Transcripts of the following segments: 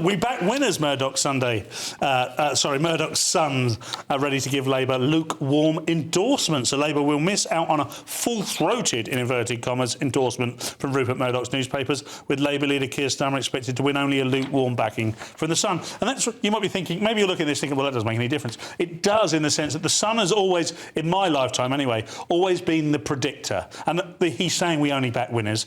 We back winners, Murdoch Sunday. Murdoch's sons are ready to give Labour lukewarm endorsement. So Labour will miss out on a full-throated, in inverted commas, endorsement from Rupert Murdoch's newspapers, with Labour leader Keir Starmer expected to win only a lukewarm backing from The Sun. And that's what you might be thinking, maybe you're looking at this thinking, well, that doesn't make any difference. It does, in the sense that The Sun has always, in my lifetime anyway, always been the predictor. And he's saying we only back winners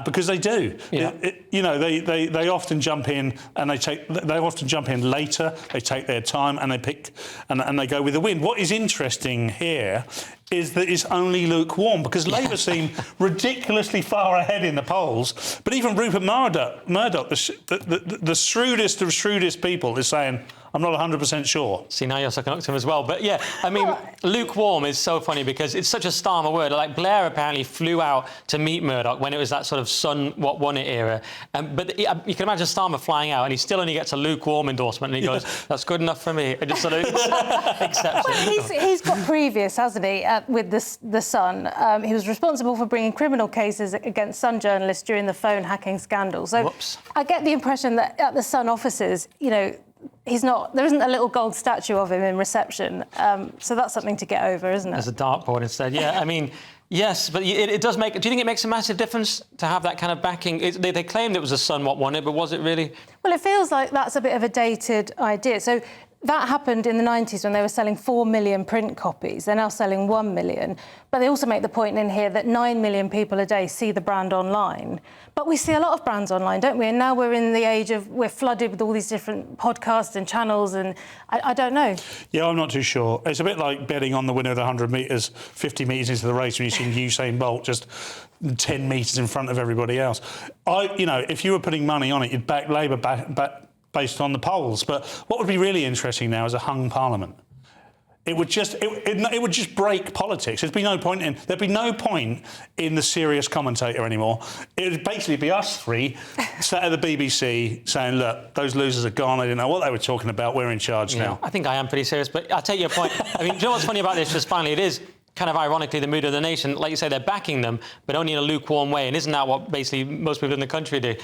because they do. Yeah. They often jump in and they often jump in later. They take their time and they pick and they go with the win. What is interesting here is that it's only lukewarm, because Labour seem ridiculously far ahead in the polls. But even Rupert Murdoch, the shrewdest of shrewdest people, is saying, I'm not 100% sure. See, now you're sucking up to him as well. But yeah, I mean, lukewarm is so funny because it's such a Starmer word. Like, Blair apparently flew out to meet Murdoch when it was that sort of Sun what won it era. But you can imagine Starmer flying out and he still only gets a lukewarm endorsement and he goes, that's good enough for me. And just sort of accepts it. He's got previous, hasn't he, with the Sun. He was responsible for bringing criminal cases against Sun journalists during the phone hacking scandal. So Whoops. I get the impression that at the Sun offices, there isn't a little gold statue of him in reception. So that's something to get over, isn't it? There's a dartboard instead. Yeah, I mean, yes, but it does make... Do you think it makes a massive difference to have that kind of backing? They claimed it was the Sun what won it, but was it really? Well, it feels like that's a bit of a dated idea. So that happened in the 90s when they were selling 4 million print copies. They're now selling 1 million. But they also make the point in here that 9 million people a day see the brand online. But we see a lot of brands online, don't we? And now we're in the age of... We're flooded with all these different podcasts and channels, and I don't know. Yeah, I'm not too sure. It's a bit like betting on the winner of the 100 metres, 50 metres into the race when you see Usain Bolt just 10 metres in front of everybody else. If you were putting money on it, you'd back Labour based on the polls. But what would be really interesting now is a hung parliament. It would just break politics. There'd be no point in the serious commentator anymore. It would basically be us three sat at the BBC saying, look, those losers are gone. They didn't know what they were talking about. We're in charge now. I think I am pretty serious, but I'll take your point. I mean, do you know what's funny about this? Just finally, it is kind of ironically the mood of the nation. Like you say, they're backing them, but only in a lukewarm way. And isn't that what basically most people in the country do?